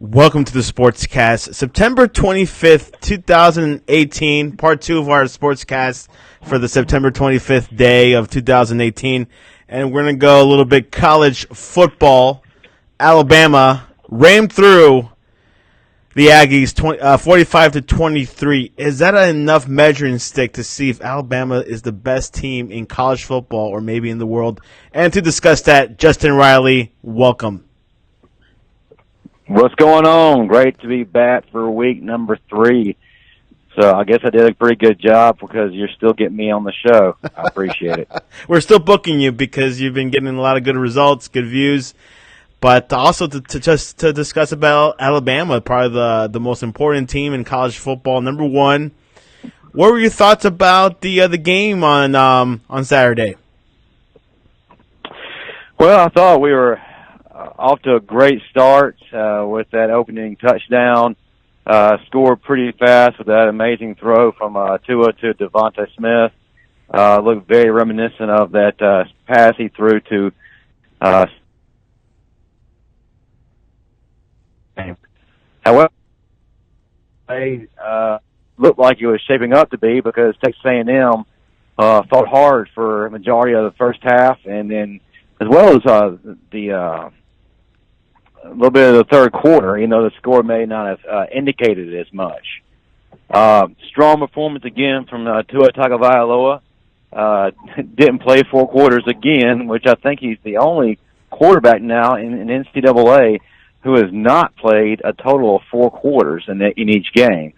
Welcome to the Sportscast, September 25th, 2018, part 2 of our Sportscast for the September 25th day of 2018. And we're going to go a little bit college football. Alabama rammed through the Aggies 45-23. Is that enough measuring stick to see if Alabama is the best team in college football or maybe in the world? And to discuss that, Justin Riley, welcome. What's going on? Great to be back for week number 3. So I guess I did a pretty good job because you're still getting me on the show. I appreciate it. We're still booking you because you've been getting a lot of good results, good views, but also to discuss about Alabama, probably the most important team in college football, number 1. What were your thoughts about the game on Saturday? Well, I thought we were off to a great start with that opening touchdown. Scored pretty fast with that amazing throw from Tua to Devontae Smith. Looked very reminiscent of that pass he threw to however, they looked like it was shaping up to be because Texas A&M fought hard for a majority of the first half, and then as well as a little bit of the third quarter, the score may not have indicated it as much. Strong performance again from Tua Tagovailoa. Didn't play 4 quarters again, which I think he's the only quarterback now in NCAA who has not played a total of 4 quarters in each game,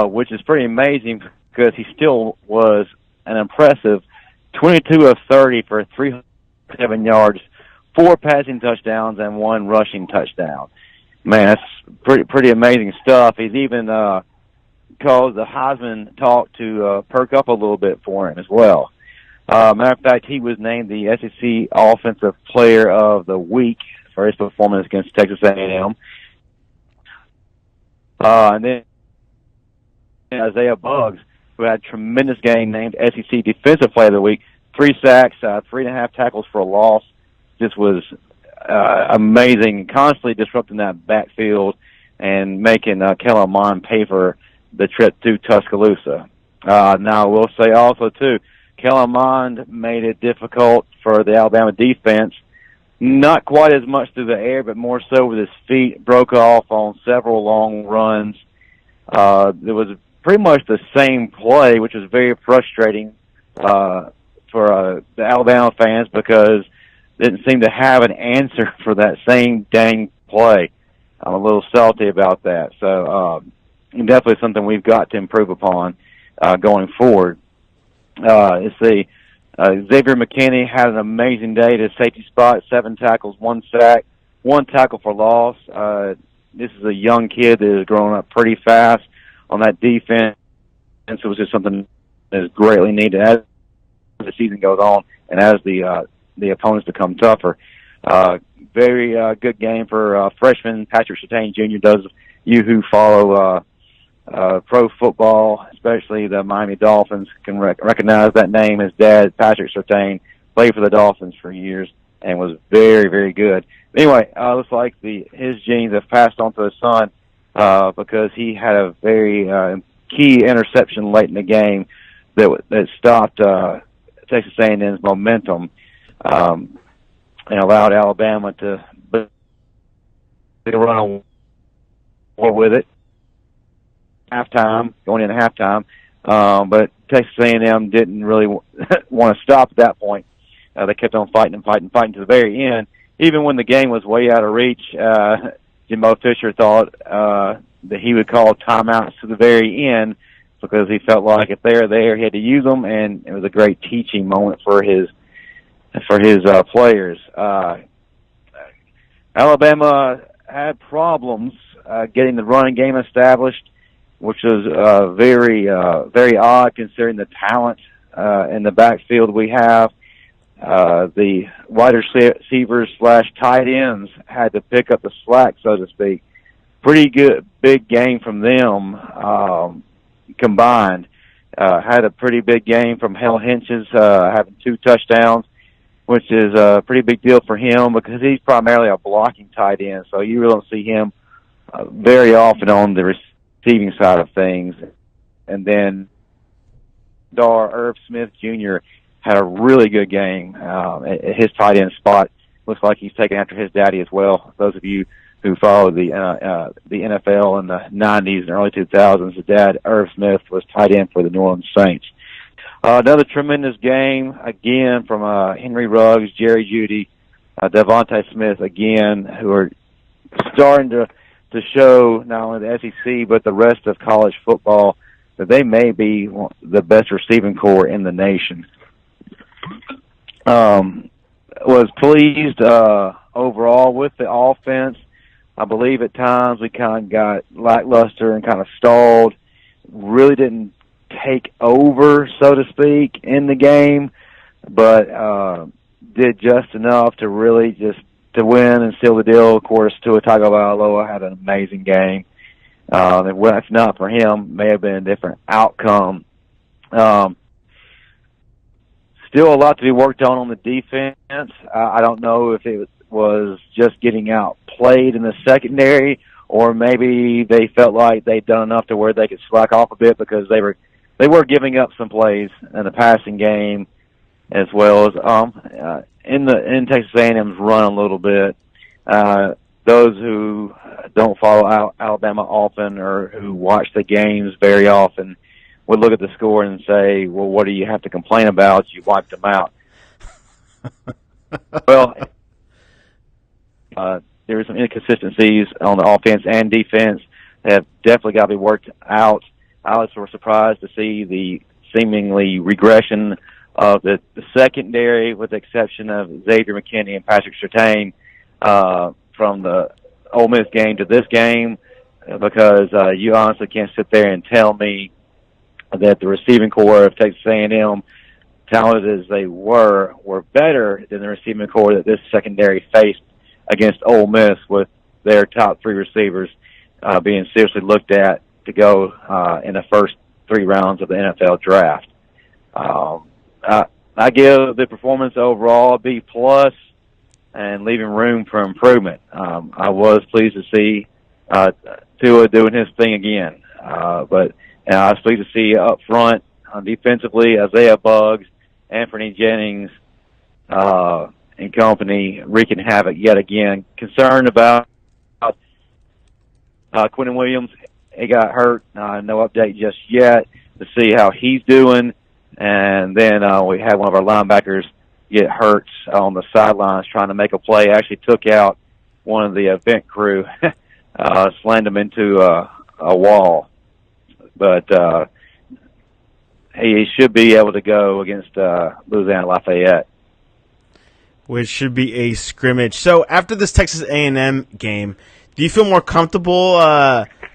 which is pretty amazing because he still was an impressive 22 of 30 for 307 yards, 4 passing touchdowns, and 1 rushing touchdown. Man, that's pretty amazing stuff. He's even caused the Heisman talk to perk up a little bit for him as well. Matter of fact, he was named the SEC Offensive Player of the Week for his performance against Texas A&M. And then Isaiah Buggs, who had a tremendous game, named SEC Defensive Player of the Week, 3 sacks, 3.5 tackles for a loss. Just was amazing, constantly disrupting that backfield and making Kellen Mond pay for the trip to Tuscaloosa. Now, I will say also, too, Kellen Mond made it difficult for the Alabama defense, not quite as much through the air, but more so with his feet, broke off on several long runs. There was pretty much the same play, which was very frustrating for the Alabama fans because didn't seem to have an answer for that same dang play. I'm a little salty about that. So definitely something we've got to improve upon going forward. Let's see. Xavier McKinney had an amazing day to safety spot, 7 tackles, 1 sack, 1 tackle for loss. This is a young kid that is growing up pretty fast on that defense, and so it was just something that is greatly needed as the season goes on and as the opponents become tougher. Very good game for freshman Patrick Surtain Jr. Those of you who follow pro football, especially the Miami Dolphins, can recognize that name. His dad, Patrick Surtain, played for the Dolphins for years and was very, very good. Anyway, looks like his genes have passed on to his son because he had a very key interception late in the game that stopped Texas A&M's momentum. And allowed Alabama to run away with it going into halftime. But Texas A&M didn't really want to stop at that point. They kept on fighting to the very end. Even when the game was way out of reach, Jimbo Fisher thought that he would call timeouts to the very end because he felt like if they were there, he had to use them, and it was a great teaching moment for his players. Alabama had problems getting the running game established, which was very odd considering the talent in the backfield we have. The wide receivers / tight ends had to pick up the slack, so to speak. Pretty good, big game from them combined. Had a pretty big game from Hale Hinches, having 2 touchdowns, which is a pretty big deal for him because he's primarily a blocking tight end, so you really don't see him very often on the receiving side of things. And then Irv Smith Jr. had a really good game at his tight end spot. Looks like he's taken after his daddy as well. Those of you who followed the NFL in the 90s and early 2000s, his dad, Irv Smith, was tight end for the New Orleans Saints. Another tremendous game, again, from Henry Ruggs, Jerry Jeudy, Devontae Smith, again, who are starting to show not only the SEC but the rest of college football that they may be the best receiving corps in the nation. Was pleased overall with the offense. I believe at times we kind of got lackluster and kind of stalled. Really didn't take over, so to speak, in the game, but did just enough to really just to win and seal the deal. Of course, Tua Tagovailoa had an amazing game. If not for him, may have been a different outcome. Still a lot to be worked on the defense. I don't know if it was just getting outplayed in the secondary, or maybe they felt like they'd done enough to where they could slack off a bit, because they were giving up some plays in the passing game, as well as in Texas A&M's run a little bit. Those who don't follow Alabama often, or who watch the games very often, would look at the score and say, well, what do you have to complain about? You wiped them out. Well, there were some inconsistencies on the offense and defense that have definitely got to be worked out. I was sort of surprised to see the seemingly regression of the secondary, with the exception of Xavier McKinney and Patrick Surtain, from the Ole Miss game to this game, because you honestly can't sit there and tell me that the receiving corps of Texas A&M, talented as they were better than the receiving corps that this secondary faced against Ole Miss, with their top three receivers being seriously looked at to go in the first 3 rounds of the NFL draft. I give the performance overall a B+, and leaving room for improvement. I was pleased to see Tua doing his thing again, but I was pleased to see up front defensively Isaiah Buggs, Anthony Jennings, and company wreaking havoc yet again. Concerned about Quentin Williams. He got hurt. No update just yet to see how he's doing. And then we had one of our linebackers get hurt on the sidelines trying to make a play. Actually took out one of the event crew, slammed him into a wall. But he should be able to go against Louisiana Lafayette, which should be a scrimmage. So after this Texas A&M game, do you feel more comfortable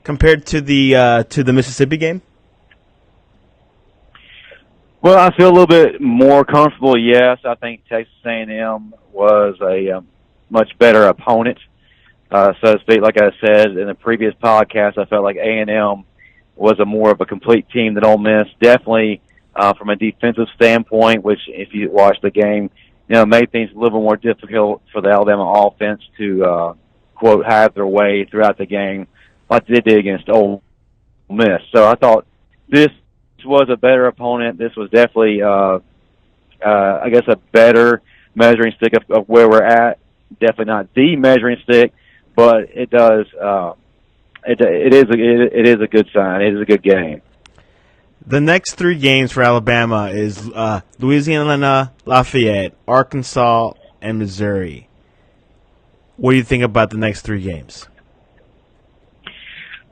compared to the Mississippi game? Well, I feel a little bit more comfortable, yes. I think Texas A&M was a much better opponent, so to speak. Like I said in the previous podcast, I felt like A&M was a more of a complete team than Ole Miss. Definitely from a defensive standpoint, which if you watch the game, made things a little more difficult for the Alabama offense to, quote, have their way throughout the game like they did against Ole Miss. So I thought this was a better opponent. This was definitely, I guess, a better measuring stick of where we're at. Definitely not the measuring stick, but it does. It is a good sign. It is a good game. The next 3 games for Alabama is Louisiana Lafayette, Arkansas, and Missouri. What do you think about the next 3 games?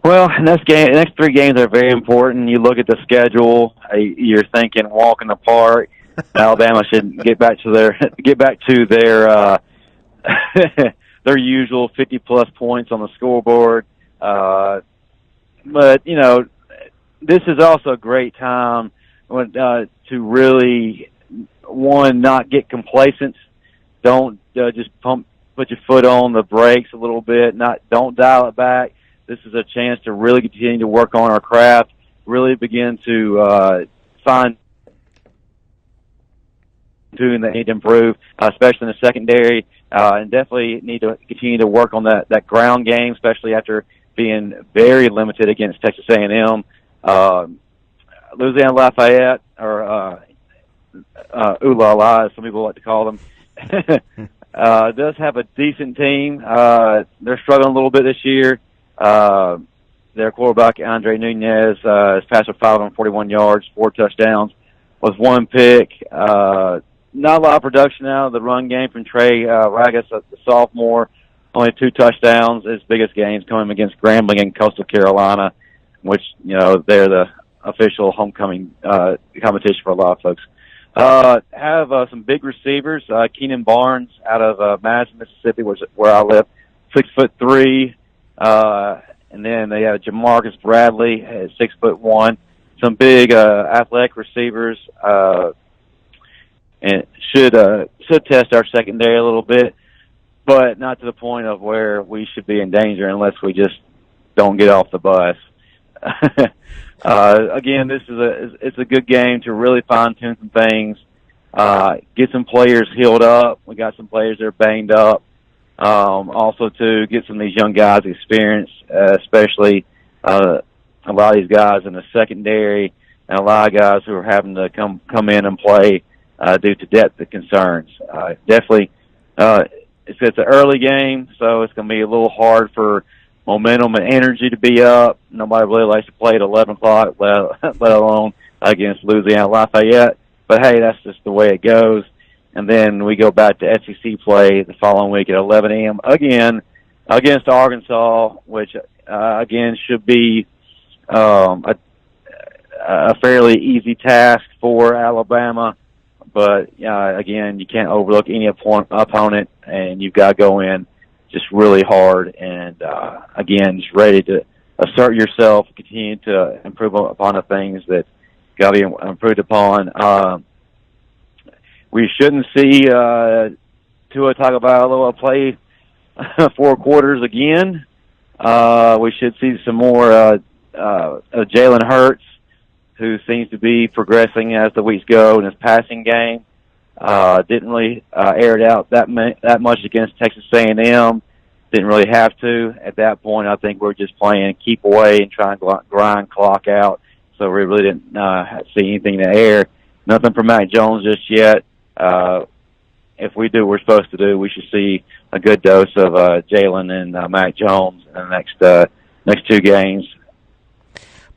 Well, the next 3 games are very important. You look at the schedule, you're thinking walk in the park. Alabama should get back to their their usual 50+ points on the scoreboard. But this is also a great time to really, one, not get complacent. Don't just put your foot on the brakes a little bit. Don't dial it back. This is a chance to really continue to work on our craft, really begin to find tune that need to improve, especially in the secondary, and definitely need to continue to work on that ground game, especially after being very limited against Texas A&M. Louisiana Lafayette, or Ooh La La, as some people like to call them, does have a decent team. They're struggling a little bit this year. Their quarterback, Andre Nunez, has passed for 541 yards, 4 touchdowns, with 1 pick. Not a lot of production out of the run game from Trey Ragas, the sophomore. Only 2 touchdowns. His biggest games coming against Grambling and Coastal Carolina, which, they're the official homecoming competition for a lot of folks. Have some big receivers. Keenan Barnes out of Madison, Mississippi, where I live, 6'3". And then they have Jamarcus Bradley at 6'1". Some big athletic receivers, and should test our secondary a little bit, but not to the point of where we should be in danger unless we just don't get off the bus. Again, it's a good game to really fine tune some things, get some players healed up. We got some players that are banged up. Also to get some of these young guys experience, especially a lot of these guys in the secondary, and a lot of guys who are having to come in and play due to depth concerns. Definitely, it's an early game, so it's going to be a little hard for momentum and energy to be up. Nobody really likes to play at 11 o'clock, let alone against Louisiana Lafayette. But, hey, that's just the way it goes. And then we go back to SEC play the following week at 11 a.m. again against Arkansas, which, again, should be a fairly easy task for Alabama. But, again, you can't overlook any opponent, and you've got to go in just really hard and, again, just ready to assert yourself, continue to improve upon the things that got to be improved upon. We shouldn't see Tua Tagovailoa play 4 quarters again. We should see some more Jalen Hurts, who seems to be progressing as the weeks go in his passing game. Didn't really air it out that much against Texas A&M. Didn't really have to. At that point, I think we're just playing keep away and trying to grind clock out. So we really didn't see anything to air. Nothing from Mac Jones just yet. If we do what we're supposed to do, we should see a good dose of Jalen and Mac Jones in the next 2 games.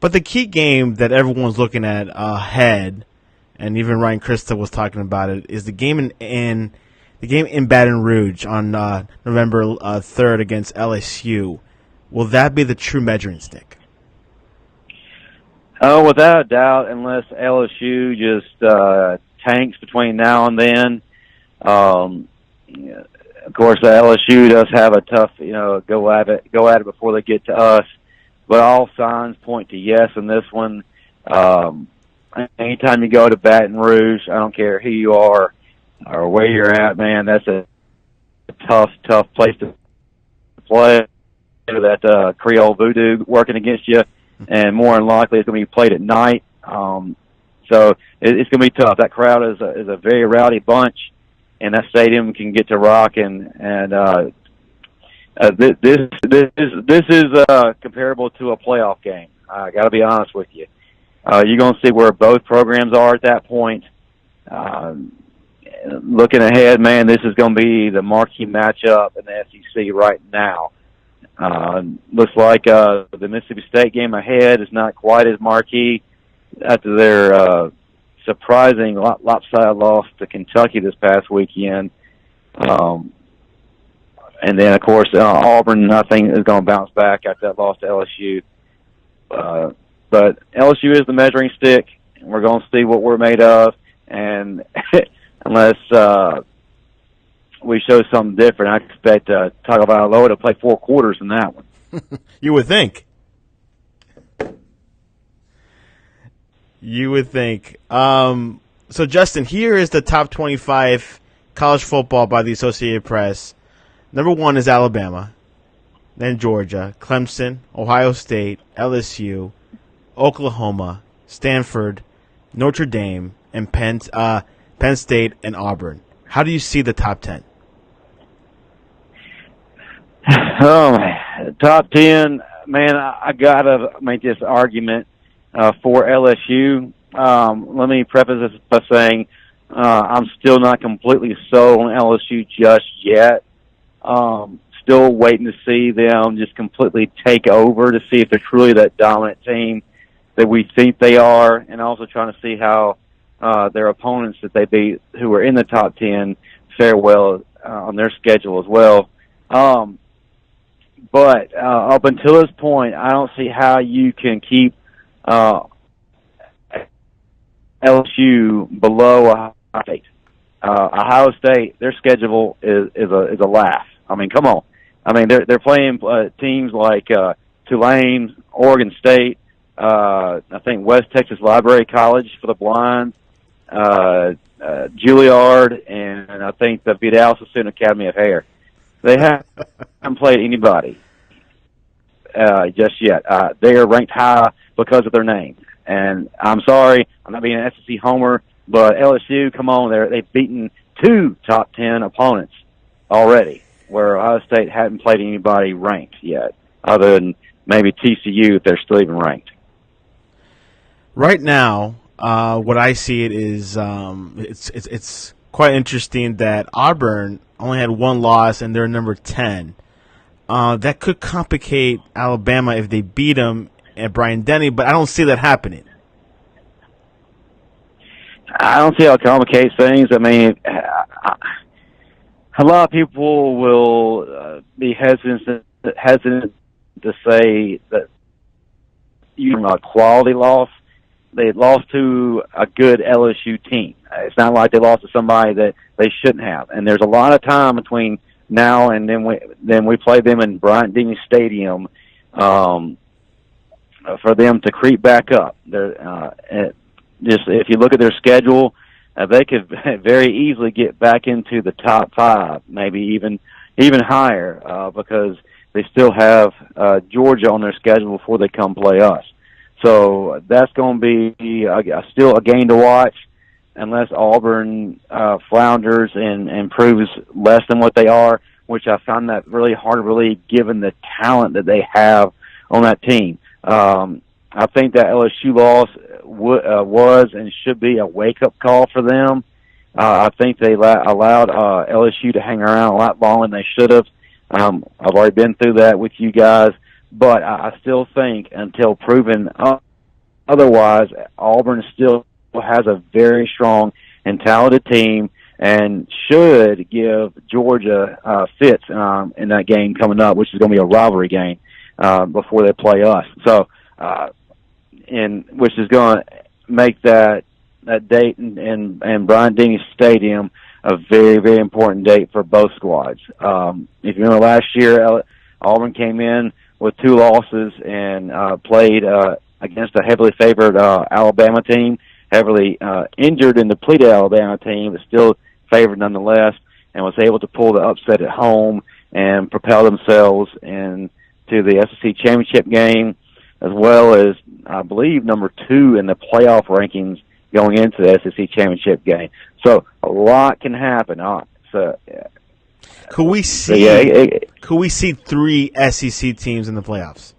But the key game that everyone's looking at ahead, and even Ryan Krista was talking about it, is the game in Baton Rouge on November 3rd against LSU. Will that be the true measuring stick? Oh, without a doubt, unless LSU just tanks between now and then. Of course, LSU does have a tough, go at it before they get to us. But all signs point to yes in this one. Anytime you go to Baton Rouge, I don't care who you are or where you're at, man, that's a tough place to play. That Creole voodoo working against you, and more than likely it's going to be played at night. So it's going to be tough. That crowd is a very rowdy bunch, and that stadium can get to rocking. And this is comparable to a playoff game. I got to be honest with you. You're going to see where both programs are at that point. Looking ahead, man, this is going to be the marquee matchup in the SEC right now. Looks like the Mississippi State game ahead is not quite as marquee after their surprising lopsided loss to Kentucky this past weekend. And then, of course, Auburn, I think, is going to bounce back after that loss to LSU. But LSU is the measuring stick, and we're going to see what we're made of. And unless we show something different, I expect Tagovailoa to play 4 quarters in that one. You would think. You would think. So, Justin, here is the top 25 college football by the Associated Press. Number 1 is Alabama, then Georgia, Clemson, Ohio State, LSU, Oklahoma, Stanford, Notre Dame, and Penn State and Auburn. How do you see the top 10? Top 10, man, I gotta make this argument for LSU. Let me preface this by saying I'm still not completely sold on LSU just yet. Still waiting to see them just completely take over to see if they're truly that dominant team that we think they are, and also trying to see how their opponents that they beat, who are in the top 10, fare well on their schedule as well. But up until this point, I don't see how you can keep LSU below Ohio State. Ohio State, their schedule is a laugh. I mean, come on. I mean, they're playing teams like Tulane, Oregon State, I think West Texas Library College for the blind, Juilliard, and I think the Vidal Sassoon Academy of Hair. They haven't played anybody just yet. They are ranked high because of their name. And I'm sorry, I'm not being an SEC homer, but LSU, come on, they've beaten 2 top 10 opponents already, where Ohio State hadn't played anybody ranked yet, other than maybe TCU if they're still even ranked. Right now, what I see it is it's quite interesting that Auburn only had 1 loss and they're number 10. That could complicate Alabama if they beat them at Bryant-Denny, but I don't see that happening. I don't see how it complicates things. I mean, a lot of people will be hesitant to say that you a quality loss. They lost to a good LSU team. It's not like they lost to somebody that they shouldn't have. And there's a lot of time between now and then we play them in Bryant-Denny Stadium for them to creep back up. Just if you look at their schedule, they could very easily get back into the top 5, maybe even higher, because they still have Georgia on their schedule before they come play us. So that's going to be still a game to watch, unless Auburn flounders and proves less than what they are, which I found that really hard to believe given the talent that they have on that team. I think that LSU loss was and should be a wake-up call for them. I think they allowed LSU to hang around a lot longer than they should have. I've already been through that with you guys, but I still think until proven otherwise, Auburn still has a very strong and talented team and should give Georgia fits in that game coming up, which is going to be a rivalry game before they play us. So, which is going to make that date in Bryant-Denny Stadium a very, very important date for both squads. If you remember last year, Auburn came in with 2 losses and played against a heavily favored Alabama team, heavily injured and depleted Alabama team, but still favored nonetheless, and was able to pull the upset at home and propel themselves into the SEC championship game, as well as, I believe, number 2 in the playoff rankings going into the SEC championship game. So a lot can happen. Could we see 3 SEC teams in the playoffs?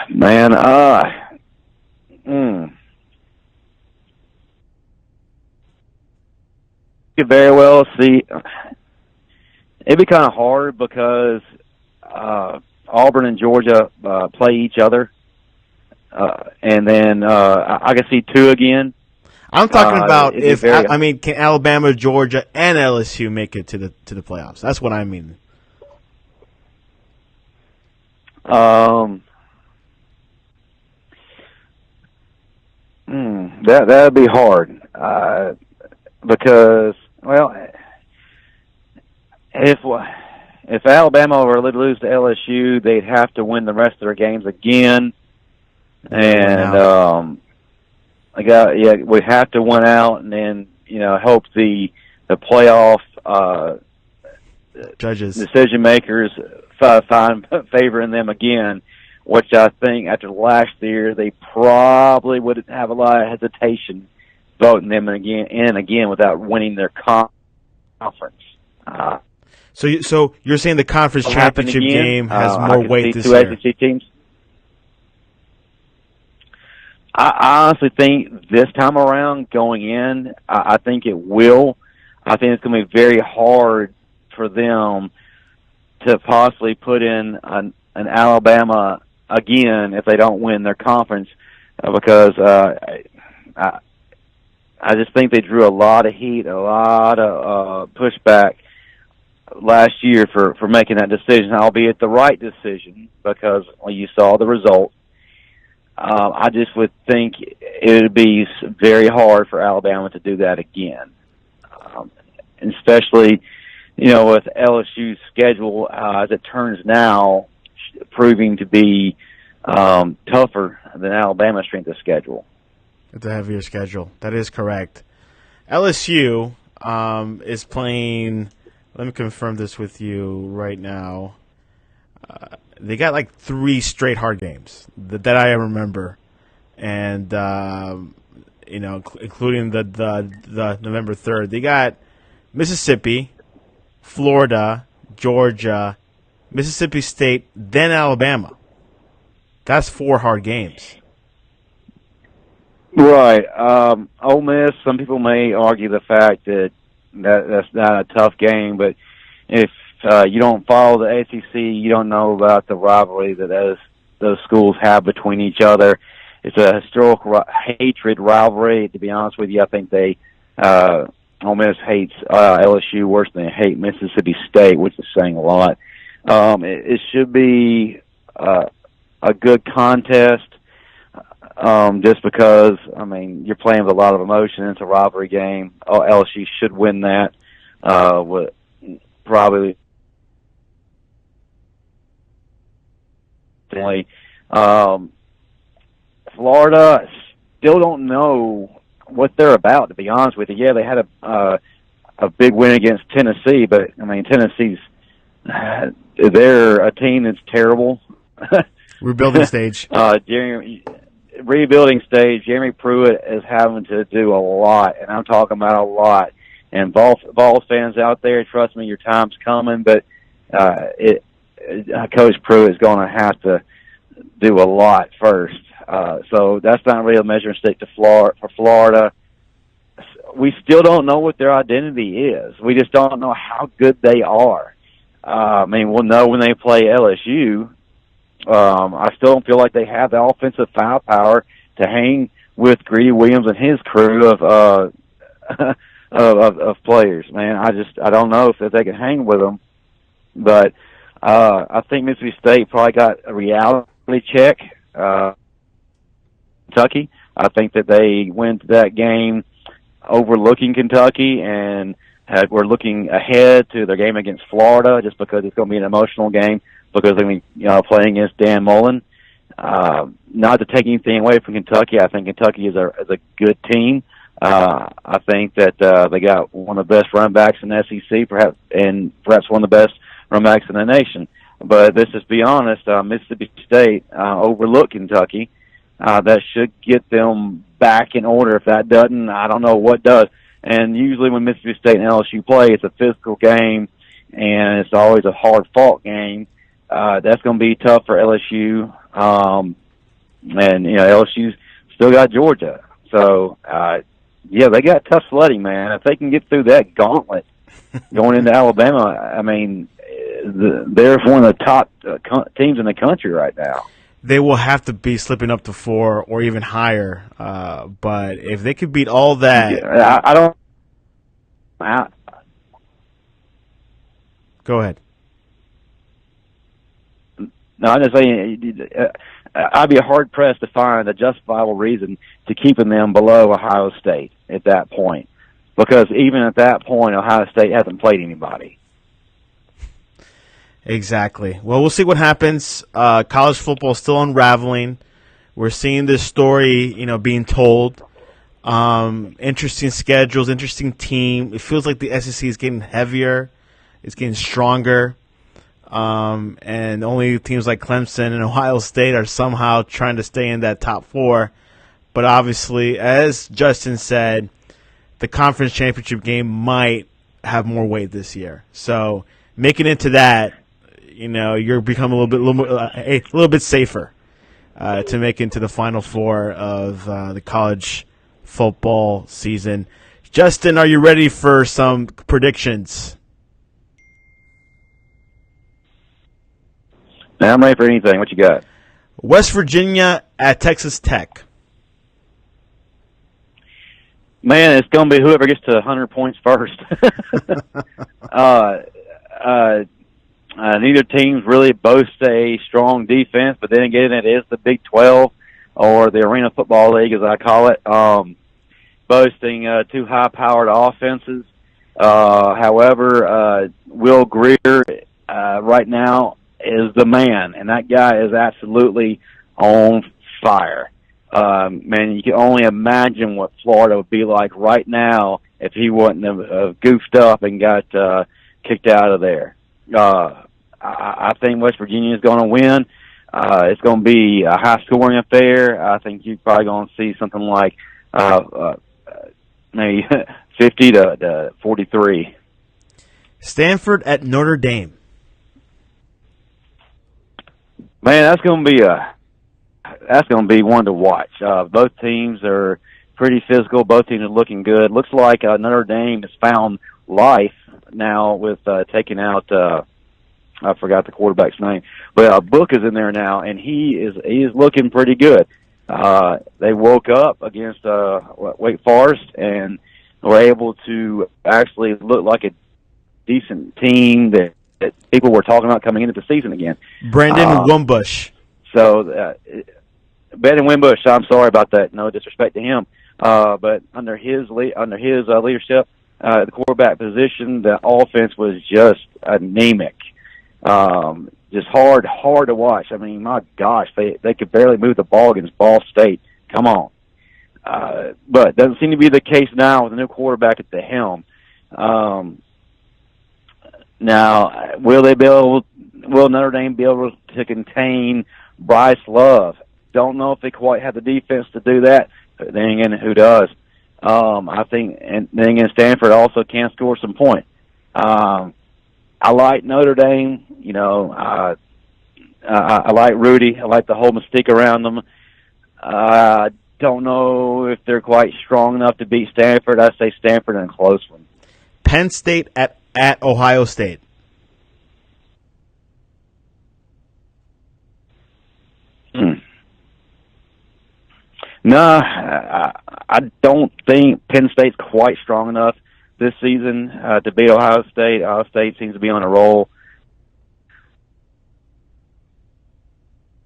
Man, could very well see. It'd be kind of hard because Auburn and Georgia play each other, and then I can see 2 again. I'm talking about can Alabama, Georgia, and LSU make it to the playoffs? That's what I mean. That'd be hard because, well, if Alabama were to lose to LSU, they'd have to win the rest of their games again, and we have to win out, and then hope the playoff judges, decision makers find favor in them again, which I think after last year they probably wouldn't have a lot of hesitation voting them again without winning their conference. So you're saying the conference Will happen championship again. game has I more can weight see this two year? SEC teams. I honestly think this time around, going in, I think it will. I think it's going to be very hard for them to possibly put in an Alabama again if they don't win their conference, because I just think they drew a lot of heat, a lot of pushback last year for making that decision, albeit the right decision, because when you saw the result. I just would think it would be very hard for Alabama to do that again, and especially, with LSU's schedule as it turns now, proving to be tougher than Alabama's strength of schedule. It's a heavier schedule. That is correct. LSU is playing. Let me confirm this with you right now. They got like 3 straight hard games that I remember, and including the November 3rd. They got Mississippi, Florida, Georgia, Mississippi State, then Alabama. That's 4 hard games. Right. Ole Miss. Some people may argue the fact that's not a tough game, but if you don't follow the ACC, you don't know about the rivalry that those schools have between each other. It's a historical hatred rivalry. To be honest with you, I think Ole Miss hates LSU worse than they hate Mississippi State, which is saying a lot. It should be a good contest, just because, you're playing with a lot of emotion. It's a rivalry game. LSU should win that. Probably. Florida, still don't know what they're about, to be honest with you. Yeah, they had a big win against Tennessee, but Tennessee's they're a team that's terrible. Rebuilding stage. Rebuilding stage. Jeremy Pruitt is having to do a lot, and I'm talking about a lot. And Vols fans out there, trust me, your time's coming, but Coach Pruitt is going to have to do a lot first. So that's not really a measuring stick for Florida. We still don't know what their identity is. We just don't know how good they are. We'll know when they play LSU. I still don't feel like they have the offensive firepower to hang with Greedy Williams and his crew of players. Man, I don't know if they can hang with them. But I think Mississippi State probably got a reality check. Kentucky, I think that they went to that game overlooking Kentucky and were looking ahead to their game against Florida, just because it's going to be an emotional game, because they're going to be playing against Dan Mullen. Not to take anything away from Kentucky, I think Kentucky is a good team. I think that they got one of the best run backs in the SEC, perhaps one of the best run backs in the nation. But let's just be honest, Mississippi State overlooked Kentucky. That should get them back in order. If that doesn't, I don't know what does. And usually when Mississippi State and LSU play, it's a physical game, and it's always a hard-fought game. That's going to be tough for LSU. And LSU's still got Georgia. So, they got tough sledding, man. If they can get through that gauntlet going into Alabama, they're one of the top teams in the country right now. They will have to be slipping up to 4 or even higher. But if they could beat all that, I don't. Go ahead. No, I'm just saying, I'd be hard pressed to find a justifiable reason to keeping them below Ohio State at that point, because even at that point, Ohio State hasn't played anybody. Exactly. Well, we'll see what happens. College football is still unraveling. We're seeing this story, being told. Interesting schedules, interesting team. It feels like the SEC is getting heavier. It's getting stronger. And only teams like Clemson and Ohio State are somehow trying to stay in that top 4. But obviously, as Justin said, the conference championship game might have more weight this year. So making it to that, you're becoming a little bit safer to make into the Final Four of the college football season. Justin, are you ready for some predictions? Now I'm ready for anything. What you got? West Virginia at Texas Tech. Man, it's going to be whoever gets to 100 points first. Neither teams really boast a strong defense, but then again, it is the Big 12, or the Arena Football League, as I call it, boasting two high-powered offenses. However, Will Greer right now is the man, and that guy is absolutely on fire. Man, you can only imagine what Florida would be like right now if he wouldn't have goofed up and got kicked out of there. I think West Virginia is going to win. It's going to be a high-scoring affair. I think you're probably going to see something like maybe 50 to 43. Stanford at Notre Dame. Man, that's going to be one to watch. Both teams are pretty physical. Both teams are looking good. Looks like Notre Dame has found life now with taking out I forgot the quarterback's name, but Book is in there now, and he is looking pretty good. They woke up against Wake Forest and were able to actually look like a decent team that people were talking about coming into the season again. Brandon Wimbush. So, Brandon Wimbush, I'm sorry about that. No disrespect to him, but under his leadership, the quarterback position, the offense was just anemic. Just hard to watch. I mean, my gosh, they could barely move the ball against Ball State. Come on. But doesn't seem to be the case now with a new quarterback at the helm. Now, will Notre Dame be able to contain Bryce Love? Don't know if they quite have the defense to do that. But then again, who does? I think, and then again, Stanford also can score some points. I like Notre Dame. I like Rudy. I like the whole mystique around them. I don't know if they're quite strong enough to beat Stanford. I say Stanford in a close one. Penn State at Ohio State. No, I don't think Penn State's quite strong enough this season to beat Ohio State. Ohio State seems to be on a roll.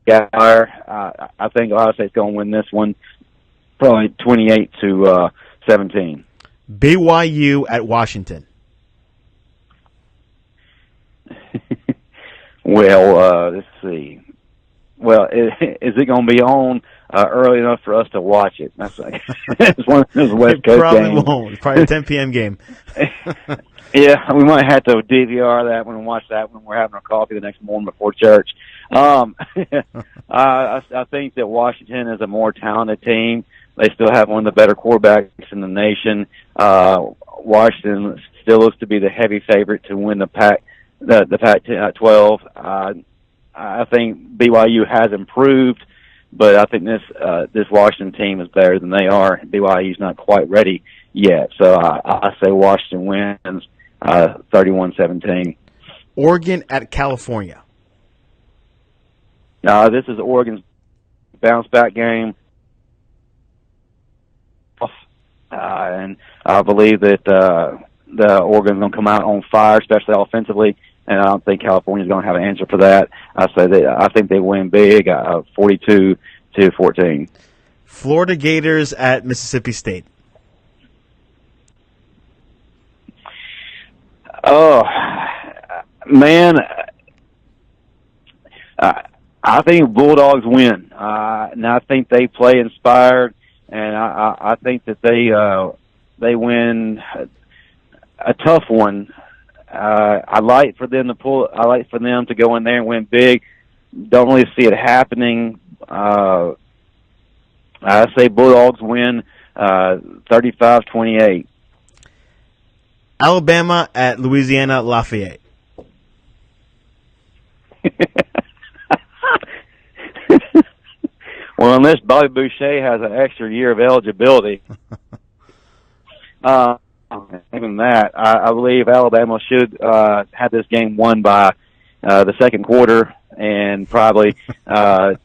I think Ohio State's going to win this one, probably 28-17. BYU at Washington. Well, let's see. Well, is it going to be on early enough for us to watch it? It's one of those West Coast probably games. Won't. It's probably a 10 p.m. game. Yeah, we might have to DVR that one and watch that when we're having our coffee the next morning before church. I think that Washington is a more talented team. They still have one of the better quarterbacks in the nation. Washington still looks to be the heavy favorite to win the Pac-12. I think BYU has improved, but I think this Washington team is better than they are. BYU's not quite ready yet, so I say Washington wins 31-17. Oregon at California. This is Oregon's bounce-back game, and I believe that the Oregon's going to come out on fire, especially offensively. And I don't think California's going to have an answer for that. I think they win big, 42-14. Florida Gators at Mississippi State. Oh, man. I think Bulldogs win. And I think they play inspired, and I think that they win a tough one. I like for them to go in there and win big. Don't really see it happening. I say Bulldogs win 35-28. Alabama at Louisiana Lafayette. So unless Bobby Boucher has an extra year of eligibility, even that, I believe Alabama should have this game won by the second quarter, and probably I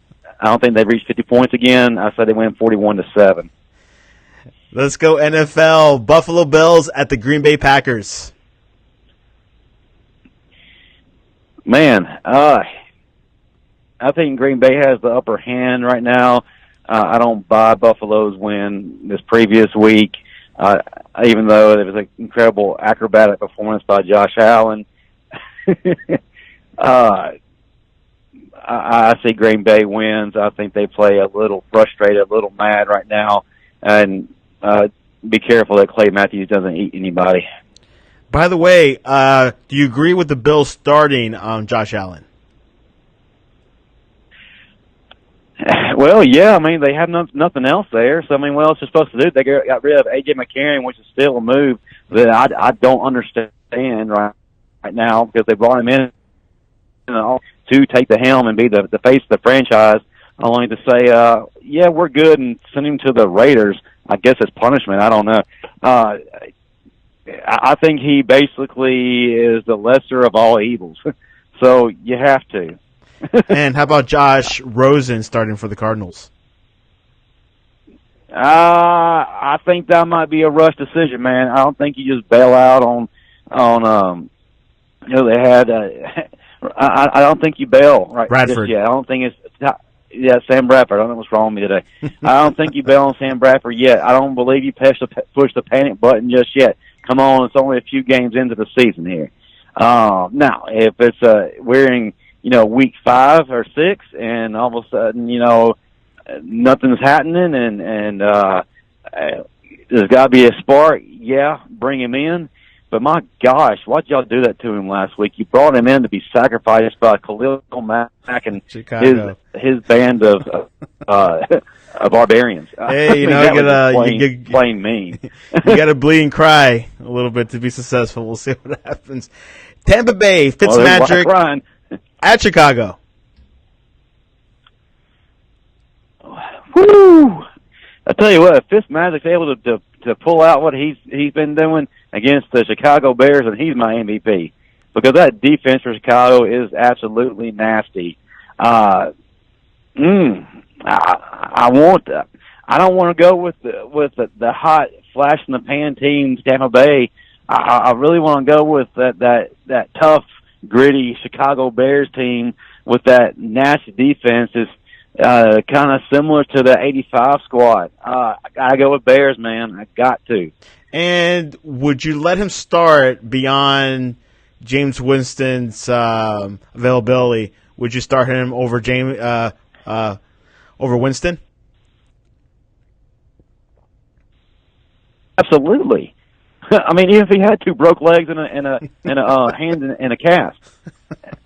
don't think they've reached 50 points again. I said they win 41-7. Let's go NFL. Buffalo Bills at the Green Bay Packers. Man, I think Green Bay has the upper hand right now. I don't buy Buffalo's win this previous week, even though it was an incredible acrobatic performance by Josh Allen. I see Green Bay wins. I think they play a little frustrated, a little mad right now, and be careful that Clay Matthews doesn't eat anybody. By the way, do you agree with the Bills starting Josh Allen? Well, yeah. I mean, they have nothing else there. So, I mean, what else are supposed to do? They got rid of A.J. McCarron, which is still a move that I don't understand right now, because they brought him in to take the helm and be the face of the franchise, only to say, yeah, we're good, and send him to the Raiders. I guess it's punishment. I don't know. I think he basically is the lesser of all evils. So you have to. And how about Josh Rosen starting for the Cardinals? I think that might be a rush decision, man. I don't think you just bail out on they had I don't think you bail right Bradford. I don't think it's Sam Bradford. I don't know what's wrong with me today. I don't think you bail on Sam Bradford yet. I don't believe you push the panic button just yet. Come on, it's only a few games into the season here. Now, if it's we're in week 5 or 6, and all of a sudden nothing's happening, and there's got to be a spark. Yeah, bring him in. But my gosh, why'd y'all do that to him last week? You brought him in to be sacrificed by Khalil Mack and his band of barbarians. Hey, you plain mean. You got to bleed and cry a little bit to be successful. We'll see what happens. Tampa Bay, Fitzmagic at Chicago. Woo! I tell you what, if Fitzmagic's able to pull out what he's been doing against the Chicago Bears, and he's my MVP, because that defense for Chicago is absolutely nasty. I don't want to go with the hot flash in the pan teams, Tampa Bay. I really want to go with that tough, gritty Chicago Bears team with that nasty defense. Is kind of similar to the '85 squad. I gotta go with Bears, man. I got to. And would you let him start beyond James Winston's availability? Would you start him over over Winston? Absolutely. I mean, even if he had 2 broke legs and a hand in a cast,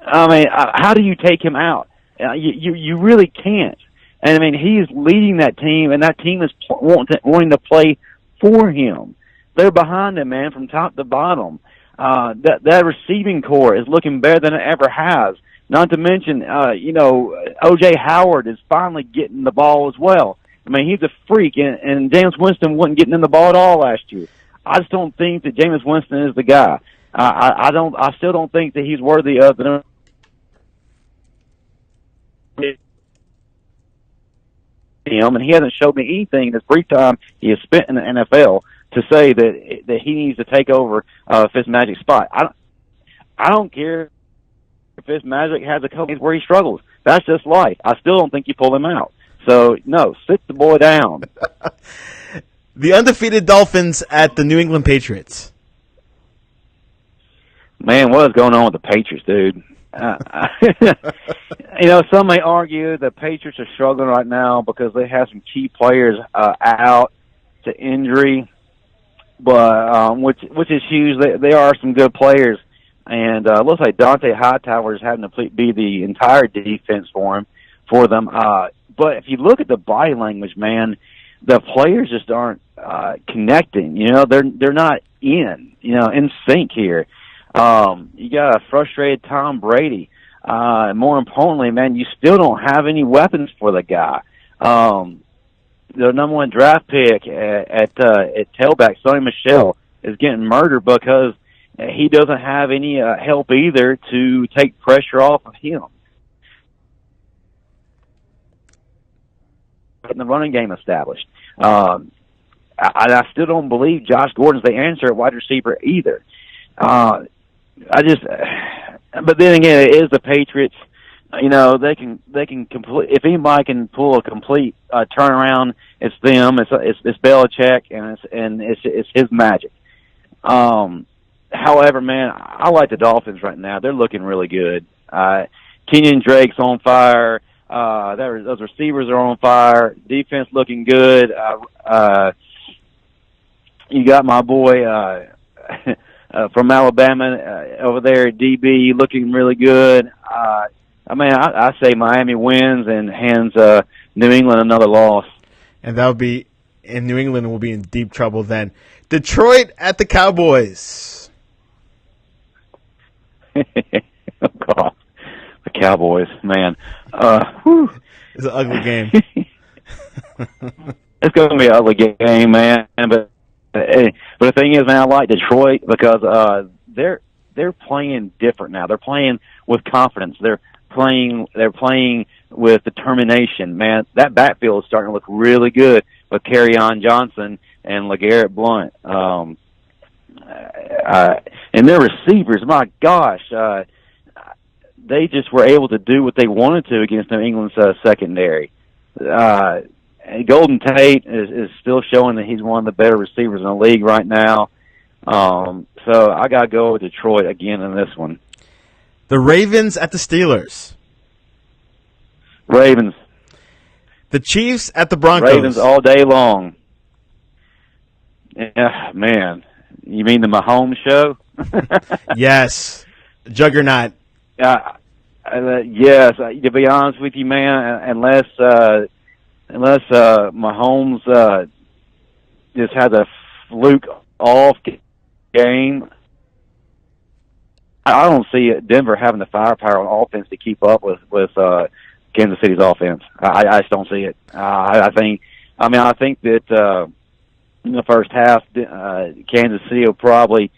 I mean, how do you take him out? You really can't. And I mean, he's leading that team, and that team is wanting to play for him. They're behind him, man, from top to bottom. That receiving core is looking better than it ever has. Not to mention, O.J. Howard is finally getting the ball as well. I mean, he's a freak, and James Winston wasn't getting in the ball at all last year. I just don't think that Jameis Winston is the guy. I still don't think that he's worthy of the him, and he hasn't showed me anything in his brief time he has spent in the NFL to say that he needs to take over Fitzmagic's spot. I don't care if Fitzmagic has a couple games where he struggles. That's just life. I still don't think you pull him out. So, no, sit the boy down. The undefeated Dolphins at the New England Patriots. Man, what is going on with the Patriots, dude? Some may argue the Patriots are struggling right now because they have some key players out to injury, but which is huge. They are some good players, and it looks like Dante Hightower is having to be the entire defense for them. But if you look at the body language, man, the players just aren't connecting. They're not in sync here. You got a frustrated Tom Brady. More importantly, man, you still don't have any weapons for the guy. The number one draft pick at tailback, Sonny Michel, is getting murdered because he doesn't have any help either to take pressure off of him. Getting the running game established. I still don't believe Josh Gordon's the answer at wide receiver either. But then again, it is the Patriots. You know, they can complete. If anybody can pull a complete turnaround, it's them. It's Belichick, and it's his magic. However, man, I like the Dolphins right now. They're looking really good. Kenyon Drake's on fire. Those receivers are on fire. Defense looking good. You got my boy from Alabama over there at DB looking really good. I say Miami wins and hands New England another loss. And that would be, and New England will be in deep trouble then. Detroit at the Cowboys. Oh, God. The Cowboys, man. It's an ugly game. It's going to be an ugly game, man. But the thing is, man, I like Detroit because they're playing different now. They're playing with confidence. They're playing with determination. Man, that backfield is starting to look really good with Kerryon Johnson and LeGarrette Blount. And their receivers, my gosh, they just were able to do what they wanted to against New England's secondary. Golden Tate is still showing that he's one of the better receivers in the league right now. So I got to go with Detroit again in this one. The Ravens at the Steelers. Ravens. The Chiefs at the Broncos. Ravens all day long. Yeah, man. You mean the Mahomes show? Yes. Juggernaut. Yes. To be honest with you, man, unless Mahomes just has a fluke off game, I don't see Denver having the firepower on offense to keep up with Kansas City's offense. I just don't see it. I think that in the first half, Kansas City will probably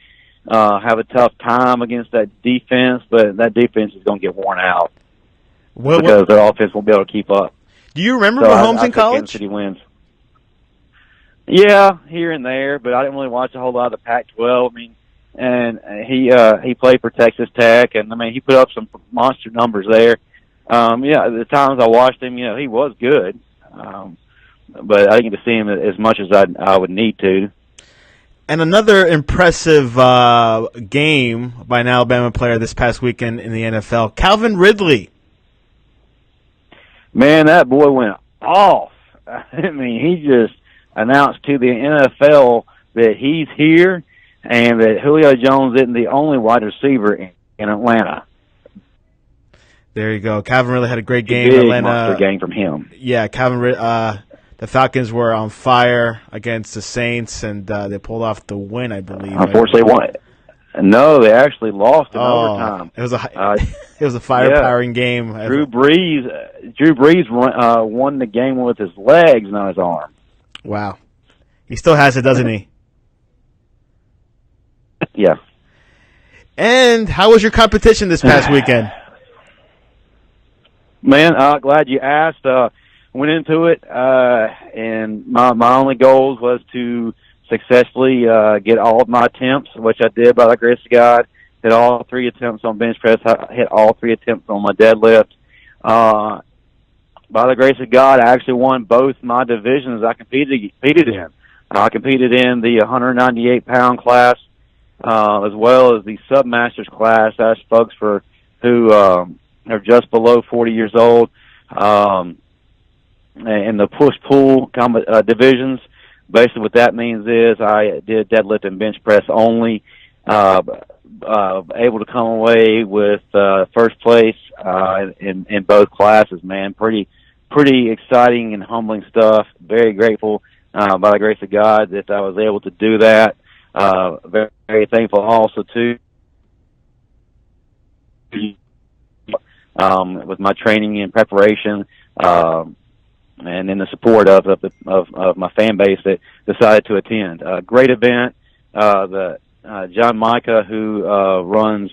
have a tough time against that defense, but that defense is going to get worn out because their offense won't be able to keep up. Do you remember Mahomes in college? Kansas City wins. Yeah, here and there, but I didn't really watch a whole lot of the Pac-12. I mean, and he played for Texas Tech, and I mean he put up some monster numbers there. The times I watched him, he was good, but I didn't get to see him as much as I would need to. And another impressive game by an Alabama player this past weekend in the NFL, Calvin Ridley. Man, that boy went off. I mean, he just announced to the NFL that he's here and that Julio Jones isn't the only wide receiver in Atlanta. There you go. Calvin really had a great game in Atlanta. Monster game from him. Yeah, the Falcons were on fire against the Saints, and they pulled off the win, I believe. Unfortunately, won. No, they actually lost in overtime. It was a fire-powering game. Drew Brees won the game with his legs, not his arm. Wow, he still has it, doesn't he? Yeah. And how was your competition this past weekend? Man, glad you asked. Went into it, and my only goals was to successfully get all of my attempts, which I did by the grace of God. Hit all 3 attempts on bench press. Hit all 3 attempts on my deadlift. By the grace of God, I actually won both my divisions I competed in. I competed in the 198-pound class as well as the submasters class. That's folks who are just below 40 years old. In the push-pull divisions, basically what that means is I did deadlift and bench press only, able to come away with first place in both classes, man. Pretty exciting and humbling stuff. Very grateful by the grace of God that I was able to do that. Very, very thankful also, too, with my training and preparation. and in the support of my fan base that decided to attend. Great event. The John Micah, who runs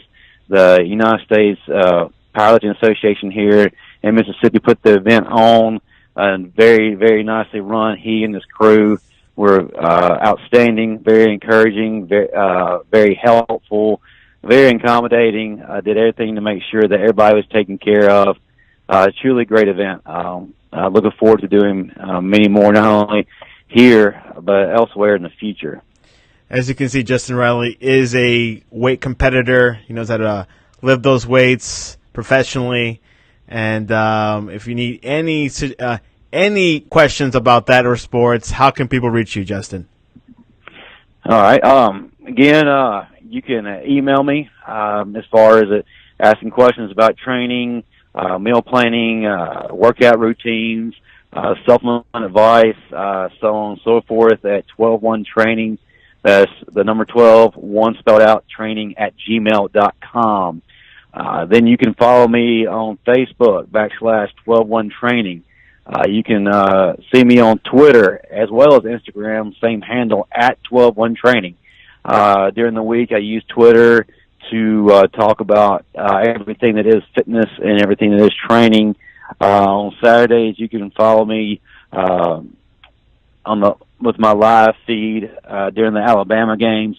the United States Powerlifting Association here in Mississippi, put the event on and very, very nicely run. He and his crew were outstanding, very encouraging, very helpful, very accommodating. Did everything to make sure that everybody was taken care of. Truly great event. Looking forward to doing many more, not only here but elsewhere in the future. As you can see, Justin Riley is a weight competitor. He knows how to lift those weights professionally. And if you need any questions about that or sports, how can people reach you, Justin? All right. Again, you can email me as far as asking questions about training, meal planning, workout routines, supplement advice, so on and so forth at 121training. That's the number 12, one spelled out, training at gmail.com. Then you can follow me on Facebook, /121training. You can see me on Twitter as well as Instagram, same handle at 121training. During the week, I use Twitter to talk about everything that is fitness and everything that is training. On Saturdays, you can follow me with my live feed during the Alabama games.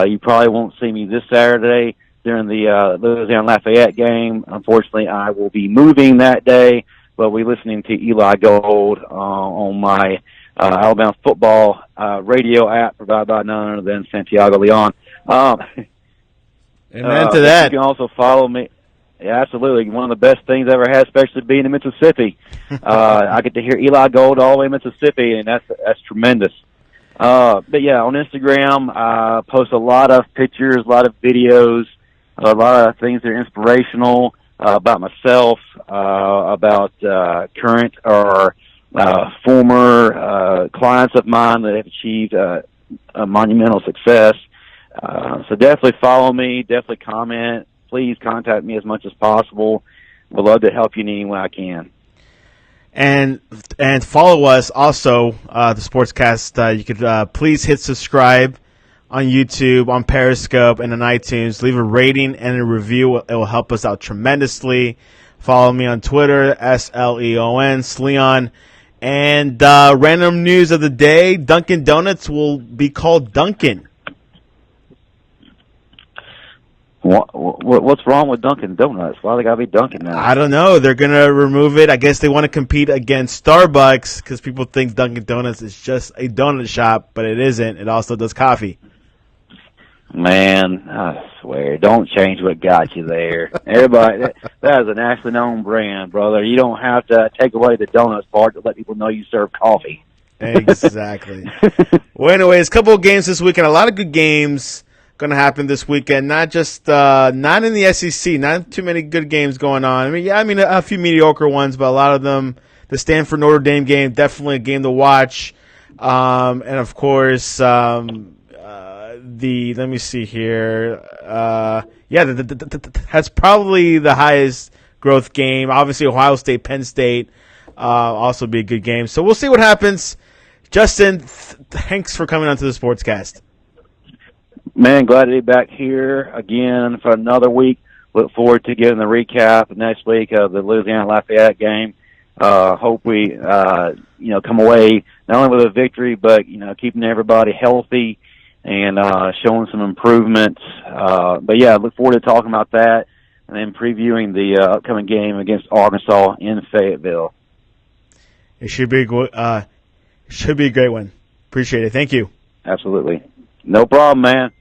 You probably won't see me this Saturday during the Louisiana Lafayette game. Unfortunately, I will be moving that day, but we're listening to Eli Gold on my Alabama football radio app provided by none other than Santiago Leon. Amen to that. You can also follow me. Yeah, absolutely. One of the best things I ever had, especially being in Mississippi. I get to hear Eli Gold all the way in Mississippi, and that's tremendous. But yeah, on Instagram, I post a lot of pictures, a lot of videos, a lot of things that are inspirational about myself, about current or former clients of mine that have achieved a monumental success. So definitely follow me, definitely comment. Please contact me as much as possible. We'd love to help you in any way I can. And follow us also, the Sportscast. You could please hit subscribe on YouTube, on Periscope, and on iTunes. Leave a rating and a review. It will help us out tremendously. Follow me on Twitter, SLEON, Sleon. And random news of the day, Dunkin' Donuts will be called Dunkin'. What's wrong with Dunkin' Donuts? Why they gotta be Dunkin' now? I don't know. They're gonna remove it. I guess they want to compete against Starbucks because people think Dunkin' Donuts is just a donut shop, but it isn't. It also does coffee. Man, I swear, don't change what got you there. Everybody, that is a nationally known brand, brother. You don't have to take away the donuts part to let people know you serve coffee. Exactly. Well, anyways, a couple of games this weekend. A lot of good games going to happen this weekend. Not just not in the SEC. Not too many good games going on. I mean, a few mediocre ones, but a lot of them. The Stanford Notre Dame game, definitely a game to watch. And of course, let me see here. That's probably the highest growth game. Obviously, Ohio State, Penn State, also be a good game. So we'll see what happens. Justin, thanks for coming onto the Sportscast. Man, glad to be back here again for another week. Look forward to getting the recap next week of the Louisiana Lafayette game. Hope we, come away not only with a victory, but, keeping everybody healthy and showing some improvements. But yeah, look forward to talking about that and then previewing the upcoming game against Arkansas in Fayetteville. It should be a great one. Appreciate it. Thank you. Absolutely. No problem, man.